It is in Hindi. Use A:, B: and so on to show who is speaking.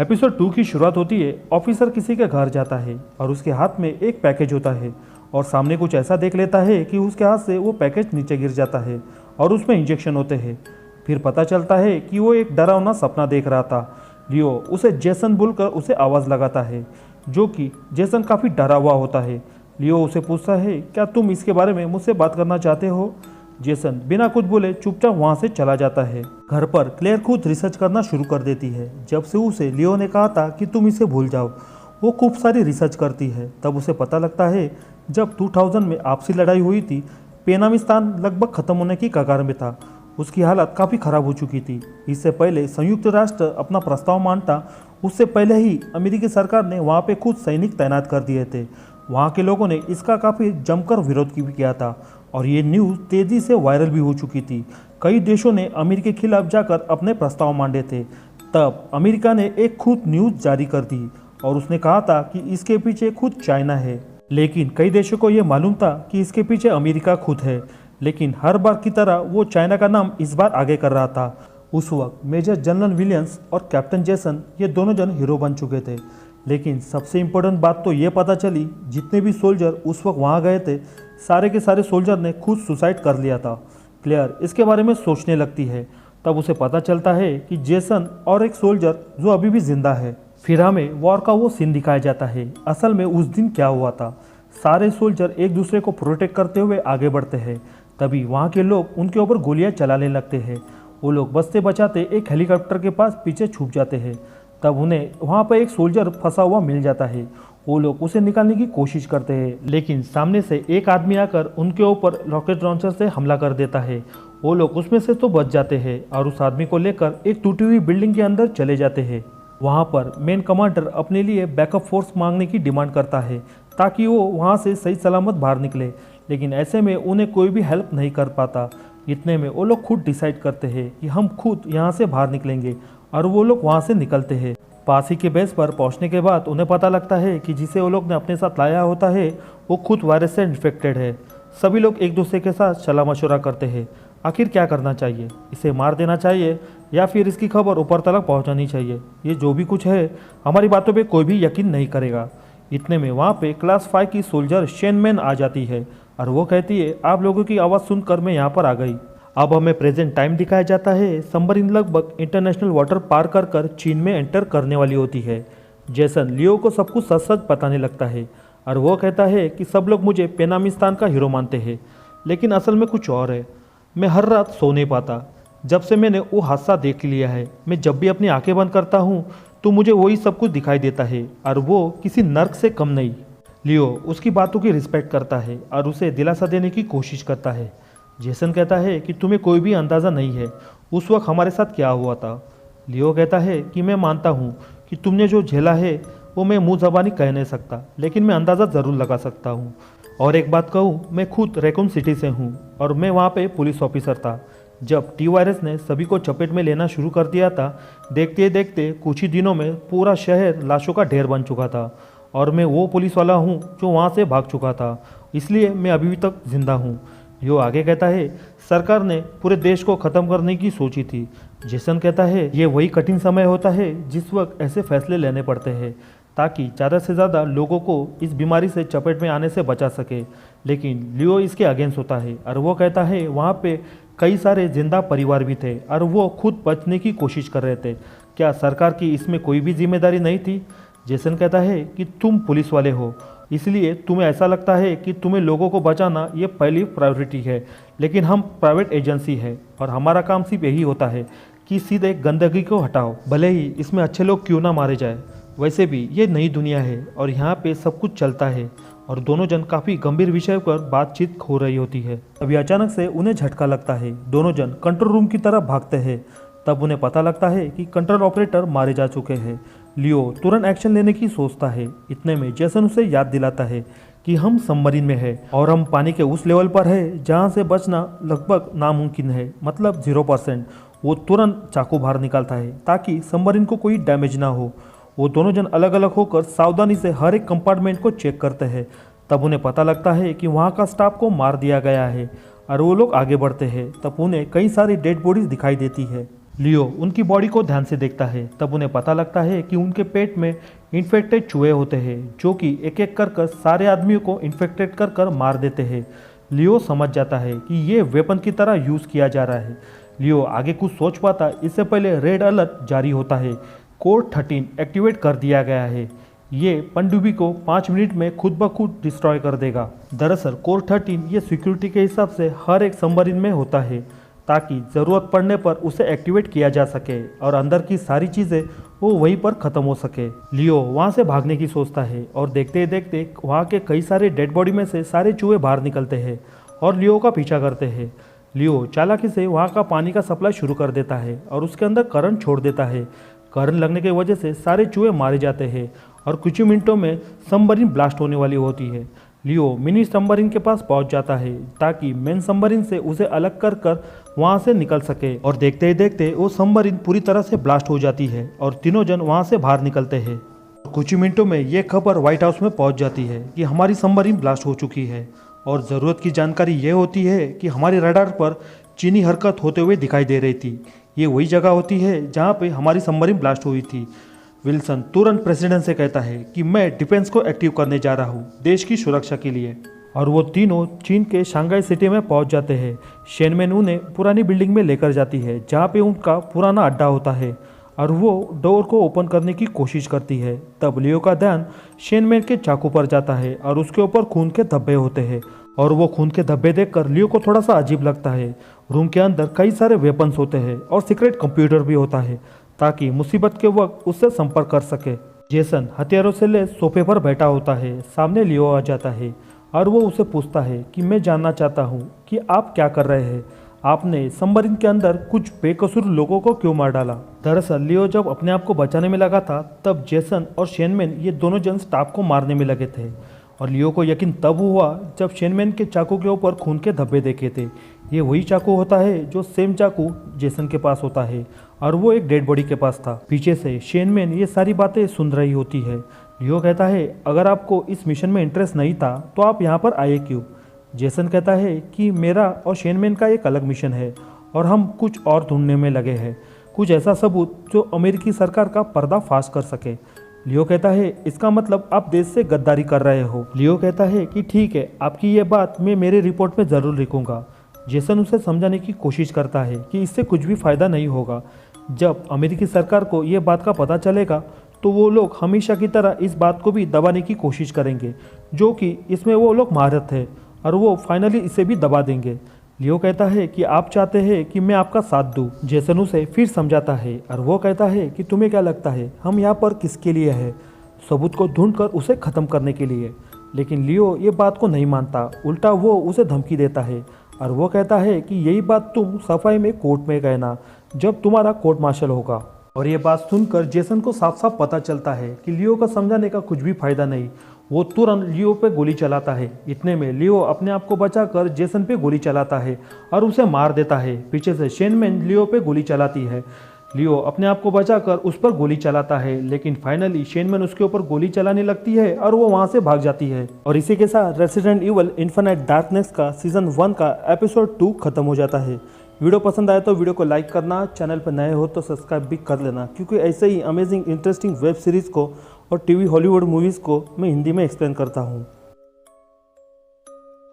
A: एपिसोड 2 की शुरुआत होती है। ऑफिसर किसी के घर जाता है और उसके हाथ में एक पैकेज होता है और सामने कुछ ऐसा देख लेता है कि उसके हाथ से वो पैकेज नीचे गिर जाता है और उसमें इंजेक्शन होते हैं। फिर पता चलता है कि वो एक डरावना सपना देख रहा था। लियो उसे जेसन बोलकर उसे आवाज़ लगाता है, जो कि जेसन काफ़ी डरा हुआ होता है। लियो उसे पूछता है, क्या तुम इसके बारे में मुझसे बात करना चाहते हो? जेसन बिना कुछ बोले चुपचाप वहाँ से चला जाता है। घर पर क्लेयर खुद रिसर्च करना शुरू कर देती है। जब से उसे लियो ने कहा था कि तुम इसे भूल जाओ, वो खूब सारी रिसर्च करती है। तब उसे पता लगता है जब 2000 में आपसी लड़ाई हुई थी, पेनामिस्तान लगभग खत्म होने की कगार में था। उसकी हालत काफ़ी खराब हो चुकी थी। इससे पहले संयुक्त राष्ट्र अपना प्रस्ताव मानता, उससे पहले ही अमेरिकी सरकार ने वहाँ पे खुद सैनिक तैनात कर दिए थे। वहाँ के लोगों ने इसका काफ़ी जमकर विरोध भी किया था और ये न्यूज़ तेज़ी से वायरल भी हो चुकी थी। कई देशों ने अमेरिका के खिलाफ जाकर अपने प्रस्ताव मांगे थे। तब अमेरिका ने एक खुद न्यूज़ जारी कर दी और उसने कहा था कि इसके पीछे खुद चाइना है। लेकिन कई देशों को ये मालूम था कि इसके पीछे अमेरिका खुद है, लेकिन हर बार की तरह वो चाइना का नाम इस बार आगे कर रहा था। उस वक्त मेजर जनरल विलियम्स और कैप्टन जेसन ये दोनों जन हीरो बन चुके थे। लेकिन सबसे इम्पोर्टेंट बात तो ये पता चली, जितने भी सोल्जर उस वक्त वहाँ गए थे, सारे के सारे सोल्जर ने खुद सुसाइड कर लिया था। क्लेयर इसके बारे में सोचने लगती है। तब उसे पता चलता है कि जेसन और एक सोल्जर जो अभी भी जिंदा है। फिर हमें वॉर का वो सीन दिखाया जाता है। असल में उस दिन क्या हुआ था, सारे सोल्जर एक दूसरे को प्रोटेक्ट करते हुए आगे बढ़ते हैं। तभी वहाँ के लोग उनके ऊपर गोलियां चलाने लगते हैं। वो लोग बचते बचाते एक हेलीकॉप्टर के पास पीछे छुप जाते हैं। तब उन्हें वहाँ पर एक सोल्जर फंसा हुआ मिल जाता है। वो लोग उसे निकालने की कोशिश करते हैं, लेकिन सामने से एक आदमी आकर उनके ऊपर रॉकेट लॉन्चर से हमला कर देता है। वो लोग उसमें से तो बच जाते हैं और उस आदमी को लेकर एक टूटी हुई बिल्डिंग के अंदर चले जाते हैं। वहाँ पर मेन कमांडर अपने लिए बैकअप फोर्स मांगने की डिमांड करता है ताकि वो वहाँ से सही सलामत बाहर निकले, लेकिन ऐसे में उन्हें कोई भी हेल्प नहीं कर पाता। इतने में वो लोग खुद डिसाइड करते हैं कि हम खुद यहाँ से बाहर निकलेंगे और वो लोग वहाँ से निकलते हैं। पास ही के बेस पर पहुंचने के बाद उन्हें पता लगता है कि जिसे वो लोग ने अपने साथ लाया होता है वो खुद वायरस से इन्फेक्टेड है। सभी लोग एक दूसरे के साथ सलाह मशवरा करते हैं, आखिर क्या करना चाहिए, इसे मार देना चाहिए या फिर इसकी खबर ऊपर तक पहुंचानी चाहिए। ये जो भी कुछ है, हमारी बातों पे कोई भी यकीन नहीं करेगा। इतने में वहाँ पे क्लास 5 की सोल्जर शेनमैन आ जाती है और वो कहती है, आप लोगों की आवाज़ सुनकर मैं यहाँ पर आ गई। अब हमें प्रेजेंट टाइम दिखाया जाता है। सबमरीन लगभग इंटरनेशनल वाटर पार कर कर चीन में एंटर करने वाली होती है। जेसन लियो को सब कुछ सच सच बताने लगता है और वो कहता है कि सब लोग मुझे पेनामिस्तान का हीरो मानते हैं, लेकिन असल में कुछ और है। मैं हर रात सो नहीं पाता। जब से मैंने वो हादसा देख लिया है, मैं जब भी अपनी आंखें बंद करता हूँ तो मुझे वही सब कुछ दिखाई देता है और वो किसी नर्क से कम नहीं। लियो उसकी बातों की रिस्पेक्ट करता है और उसे दिलासा देने की कोशिश करता है। जेसन कहता है कि तुम्हें कोई भी अंदाज़ा नहीं है उस वक्त हमारे साथ क्या हुआ था। लियो कहता है कि मैं मानता हूँ कि तुमने जो झेला है वो मैं मुँह ज़बानी कह नहीं सकता, लेकिन मैं अंदाज़ा ज़रूर लगा सकता हूँ। और एक बात कहूँ, मैं खुद रैकून सिटी से हूँ और मैं वहाँ पे पुलिस ऑफिसर था जब टी वायरस ने सभी को चपेट में लेना शुरू कर दिया था। देखते देखते कुछ ही दिनों में पूरा शहर लाशों का ढेर बन चुका था और मैं वो पुलिस वाला हूँ जो वहाँ से भाग चुका था, इसलिए मैं अभी तक जिंदा हूँ। यो आगे कहता है, सरकार ने पूरे देश को ख़त्म करने की सोची थी। जेसन कहता है, ये वही कठिन समय होता है जिस वक्त ऐसे फैसले लेने पड़ते हैं ताकि ज़्यादा से ज़्यादा लोगों को इस बीमारी से चपेट में आने से बचा सके। लेकिन लियो इसके अगेंस्ट होता है और वो कहता है वहाँ पे कई सारे जिंदा परिवार भी थे और वो खुद बचने की कोशिश कर रहे थे। क्या सरकार की इसमें कोई भी जिम्मेदारी नहीं थी? जेसन कहता है कि तुम पुलिस वाले हो, इसलिए तुम्हें ऐसा लगता है कि तुम्हें लोगों को बचाना ये पहली प्रायोरिटी है, लेकिन हम प्राइवेट एजेंसी है और हमारा काम सिर्फ यही होता है कि सीधे गंदगी को हटाओ, भले ही इसमें अच्छे लोग क्यों ना मारे जाए। वैसे भी ये नई दुनिया है और यहाँ पे सब कुछ चलता है। और दोनों जन काफ़ी गंभीर विषय पर बातचीत हो रही होती है। अभी अचानक से उन्हें झटका लगता है। दोनों जन कंट्रोल रूम की तरफ भागते हैं। तब उन्हें पता लगता है कि कंट्रोल ऑपरेटर मारे जा चुके हैं। लियो तुरंत एक्शन लेने की सोचता है। इतने में जेसन उसे याद दिलाता है कि हम सबमरीन में है और हम पानी के उस लेवल पर है जहाँ से बचना लगभग नामुमकिन है, मतलब 0%। वो तुरंत चाकू बाहर निकालता है ताकि सबमरीन को कोई डैमेज ना हो। वो दोनों जन अलग अलग होकर सावधानी से हर एक कंपार्टमेंट को चेक करते हैं। तब उन्हें पता लगता है कि वहाँ का स्टाफ को मार दिया गया है और वो लोग आगे बढ़ते हैं। तब उन्हें कई सारी डेड बॉडीज दिखाई देती है। लियो उनकी बॉडी को ध्यान से देखता है, तब उन्हें पता लगता है कि उनके पेट में इन्फेक्टेड चूहे होते हैं जो कि एक एक कर सारे आदमियों को इन्फेक्टेड कर मार देते हैं। लियो समझ जाता है कि ये वेपन की तरह यूज़ किया जा रहा है। लियो आगे कुछ सोच पाता इससे पहले रेड अलर्ट जारी होता है। कोड 13 एक्टिवेट कर दिया गया है। ये पनडुब्बी को 5 मिनट में खुद ब खुद डिस्ट्रॉय कर देगा। दरअसल कोड 13 ये सिक्योरिटी के हिसाब से हर एक सबमरीन में होता है ताकि ज़रूरत पड़ने पर उसे एक्टिवेट किया जा सके और अंदर की सारी चीज़ें वो वहीं पर ख़त्म हो सके। लियो वहाँ से भागने की सोचता है और देखते ही देखते वहाँ के कई सारे डेड बॉडी में से सारे चूहे बाहर निकलते हैं और लियो का पीछा करते हैं। लियो चालाकी से वहाँ का पानी का सप्लाई शुरू कर देता है और उसके अंदर करंट छोड़ देता है। करंट लगने की वजह से सारे चूहे मारे जाते हैं और कुछ ही मिनटों में सबमरीन ब्लास्ट होने वाली होती है। लियो मिनी सबमरीन के पास पहुंच जाता है ताकि मेन सबमरीन से उसे अलग कर वहां से निकल सके और देखते ही देखते वो सबमरीन पूरी तरह से ब्लास्ट हो जाती है और तीनों जन वहां से बाहर निकलते हैं। कुछ ही मिनटों में ये खबर व्हाइट हाउस में पहुंच जाती है कि हमारी सबमरीन ब्लास्ट हो चुकी है और ज़रूरत की जानकारी ये होती है कि हमारे रडार पर चीनी हरकत होते हुए दिखाई दे रही थी। ये वही जगह होती है जहाँ पे हमारी सबमरीन ब्लास्ट हुई थी। विल्सन तुरंत प्रेसिडेंट से कहता है कि मैं डिफेंस को एक्टिव करने जा रहा हूँ देश की सुरक्षा के लिए, और वो तीनों चीन के शंघाई सिटी में पहुंच जाते हैं। शेनमेन उन्हें पुरानी बिल्डिंग में लेकर जाती है जहाँ पे उनका पुराना अड्डा होता है और वो डोर को ओपन करने की कोशिश करती है। तब लियो का ध्यान शेनमेन के चाकू पर जाता है और उसके ऊपर खून के धब्बे होते हैं और वो खून के धब्बे देखकर लियो को थोड़ा सा अजीब लगता है। रूम के अंदर कई सारे वेपन्स होते हैं और सीक्रेट कंप्यूटर भी होता है ताकि मुसीबत के वक्त उससे संपर्क कर सके। जेसन हथियारों से लैस सोफे पर बैठा होता है। सामने लियो आ जाता है और वो उसे पूछता है कि मैं जानना चाहता हूँ कि आप क्या कर रहे हैं। आपने सबमरीन के अंदर कुछ बेकसूर लोगों को क्यों मार डाला। दरअसल लियो जब अपने आप को बचाने में लगा था तब जेसन और शेनमैन ये दोनों जन स्टाफ को मारने में लगे थे और लियो को यकीन तब हुआ जब शेनमैन के चाकू के ऊपर खून के धब्बे देखे थे। ये वही चाकू होता है जो सेम चाकू जेसन के पास होता है और वो एक डेड बॉडी के पास था। पीछे से शेनमैन ये सारी बातें सुन रही होती है। लियो कहता है अगर आपको इस मिशन में इंटरेस्ट नहीं था तो आप यहाँ पर आए क्यों। जेसन कहता है कि मेरा और शेनमैन का एक अलग मिशन है और हम कुछ और ढूंढने में लगे हैं, कुछ ऐसा सबूत जो अमेरिकी सरकार का पर्दाफाश कर सके। लियो कहता है इसका मतलब आप देश से गद्दारी कर रहे हो। लियो कहता है कि ठीक है, आपकी ये बात मैं मेरे रिपोर्ट में ज़रूर लिखूंगा। जेसन उसे समझाने की कोशिश करता है कि इससे कुछ भी फ़ायदा नहीं होगा। जब अमेरिकी सरकार को ये बात का पता चलेगा तो वो लोग हमेशा की तरह इस बात को भी दबाने की कोशिश करेंगे जो कि इसमें वो लोग महारत है और वो फाइनली इसे भी दबा देंगे। लियो कहता है कि आप चाहते हैं कि मैं आपका साथ दूं। जेसन उसे फिर समझाता है और वो कहता है कि तुम्हें क्या लगता है हम यहाँ पर किसके लिए है, सबूत को ढूंढकर उसे ख़त्म करने के लिए। लेकिन लियो ये बात को नहीं मानता, उल्टा वो उसे धमकी देता है और वो कहता है कि यही बात तुम सफाई में कोर्ट में कहना जब तुम्हारा कोर्ट मार्शल होगा। और ये बात सुनकर जेसन को साफ साफ पता चलता है कि लियो का समझाने का कुछ भी फायदा नहीं। वो तुरंत लियो पे गोली चलाता है। इतने में लियो अपने आप को बचाकर जेसन पे गोली चलाता है और उसे मार देता है। पीछे से शेनमैन लियो पे गोली चलाती है। लियो अपने आप को बचाकर उस पर गोली चलाता है लेकिन फाइनली शेनमैन उसके ऊपर गोली चलाने लगती है और वो वहाँ से भाग जाती है। और इसी के साथ रेसिडेंट इवल इन्फिनिट डार्कनेस का सीजन 1 का एपिसोड 2 खत्म हो जाता है। वीडियो पसंद आए तो वीडियो को लाइक करना, चैनल पर नए हो तो सब्सक्राइब भी कर लेना क्योंकि ऐसे ही अमेजिंग इंटरेस्टिंग वेब सीरीज़ को और टीवी हॉलीवुड मूवीज़ को मैं हिंदी में एक्सप्लेन करता हूँ।